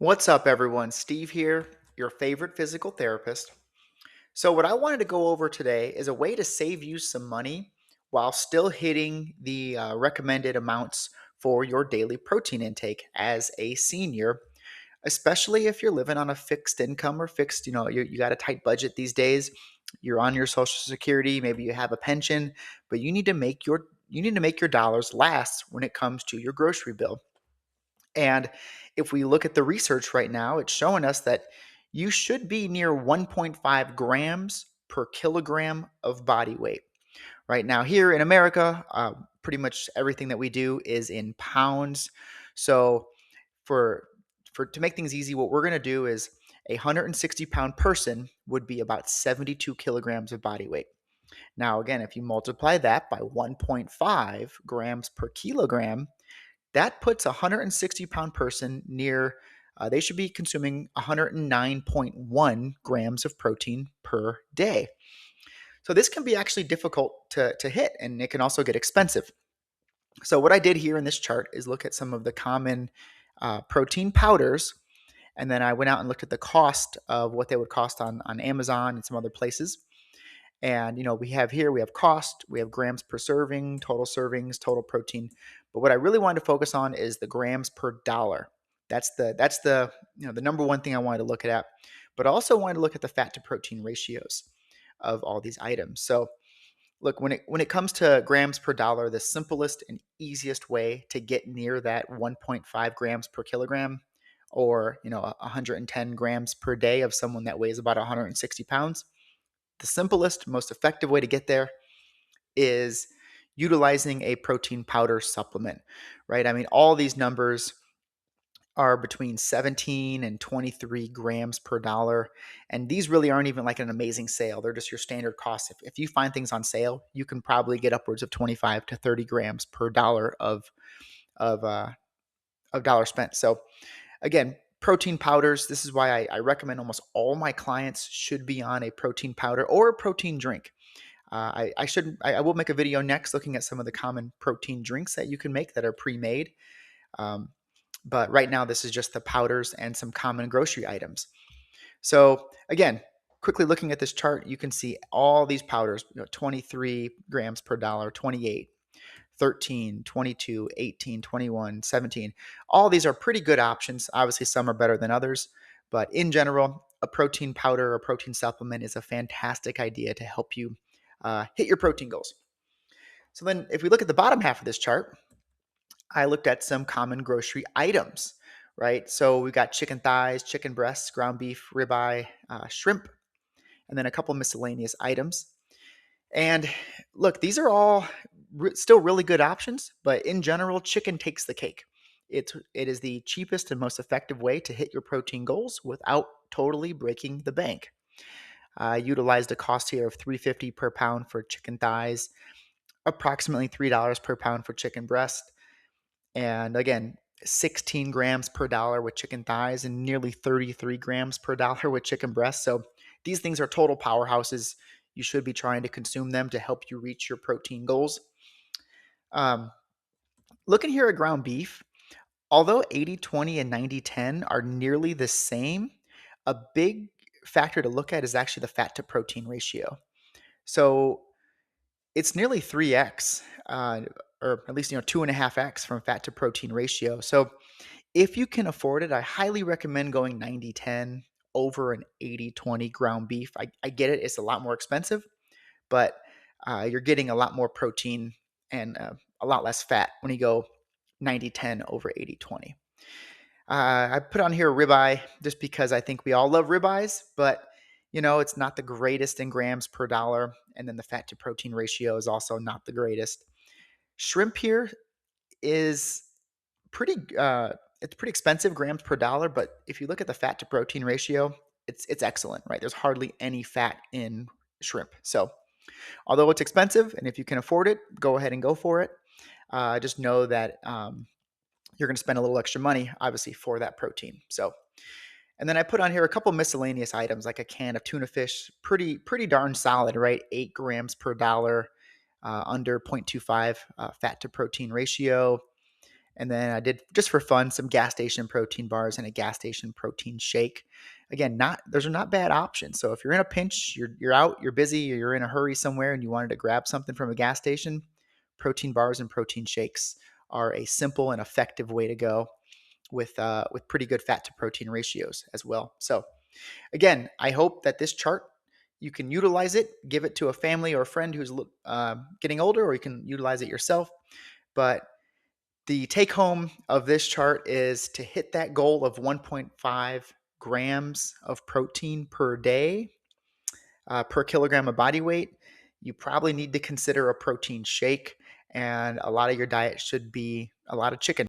What's up, everyone? Steve here, your favorite physical therapist. So, what I wanted to go over today is a way to save you some money while still hitting the recommended amounts for your daily protein intake as a senior, especially if you're living on a fixed income or fixed, you got a tight budget these days. You're on your social security, maybe you have a pension, but you need to make your dollars last when it comes to your grocery bill. And if we look at the research right now, it's showing us that you should be near 1.5 grams per kilogram of body weight. Right now, here in America, pretty much everything that we do is in pounds. So, for to make things easy, what we're going to do is a 160-pound person would be about 72 kilograms of body weight. Now, again, if you multiply that by 1.5 grams per kilogram, that puts a 160-pound person near, they should be consuming 109.1 grams of protein per day. So this can be actually difficult to hit, and it can also get expensive. So what I did here in this chart is look at some of the common protein powders, and then I went out and looked at the cost of what they would cost on Amazon and some other places. And we have cost, we have grams per serving, total servings, total protein. But what I really wanted to focus on is the grams per dollar. That's the number one thing I wanted to look at. But I also wanted to look at the fat to protein ratios of all these items. So look, when it comes to grams per dollar, the simplest and easiest way to get near that 1.5 grams per kilogram, or 110 grams per day of someone that weighs about 160 pounds, the simplest, most effective way to get there is utilizing a protein powder supplement, right? I mean, all these numbers are between 17 and 23 grams per dollar. And these really aren't even like an amazing sale. They're just your standard cost. If you find things on sale, you can probably get upwards of 25 to 30 grams per dollar of, uh, of dollar spent. So again, protein powders. This is why I recommend almost all my clients should be on a protein powder or a protein drink. I will make a video next looking at some of the common protein drinks that you can make that are pre-made. Um, but right now, this is just the powders and some common grocery items. So again, quickly looking at this chart, you can see all these powders, 23 grams per dollar, 28, 13, 22, 18, 21, 17. All these are pretty good options. Obviously, some are better than others, but in general, a protein powder or protein supplement is a fantastic idea to help you hit your protein goals. So then, if we look at the bottom half of this chart, I looked at some common grocery items, right? So we got chicken thighs, chicken breasts, ground beef, ribeye, shrimp, and then a couple miscellaneous items. And look, these are all still really good options, but in general, chicken takes the cake. It is the cheapest and most effective way to hit your protein goals without totally breaking the bank. I utilized a cost here of $3.50 per pound for chicken thighs, approximately $3 per pound for chicken breast, and again, 16 grams per dollar with chicken thighs and nearly 33 grams per dollar with chicken breast. So these things are total powerhouses. You should be trying to consume them to help you reach your protein goals. Um, Looking here at ground beef, although 80/20 and 90/10 are nearly the same, a big factor to look at is actually the fat to protein ratio. So it's nearly 3x, or at least 2.5x from fat to protein ratio. So if you can afford it, I highly recommend going 90/10 over an 80/20 ground beef. I get it; it's a lot more expensive, but you're getting a lot more protein and a lot less fat when you go 90/10 over 80/20. I put on here ribeye just because I think we all love ribeyes, but it's not the greatest in grams per dollar, and then the fat to protein ratio is also not the greatest. Shrimp here is pretty it's pretty expensive grams per dollar, but if you look at the fat to protein ratio, it's excellent, right? There's hardly any fat in shrimp. So although it's expensive, and if you can afford it, go ahead and go for it. Just know that you're going to spend a little extra money, obviously, for that protein. So, and then I put on here a couple miscellaneous items like a can of tuna fish, pretty darn solid, right? 8 grams per dollar, under 0.25 fat to protein ratio. And then I did, just for fun, some gas station protein bars and a gas station protein shake. Again, those are not bad options. So if you're in a pinch, you're out, you're busy, or you're in a hurry somewhere and you wanted to grab something from a gas station, protein bars and protein shakes are a simple and effective way to go with pretty good fat to protein ratios as well. So again, I hope that this chart, you can utilize it, give it to a family or a friend who's getting older, or you can utilize it yourself. But the take home of this chart is to hit that goal of 1.5 grams of protein per day, per kilogram of body weight. You probably need to consider a protein shake, and a lot of your diet should be a lot of chicken.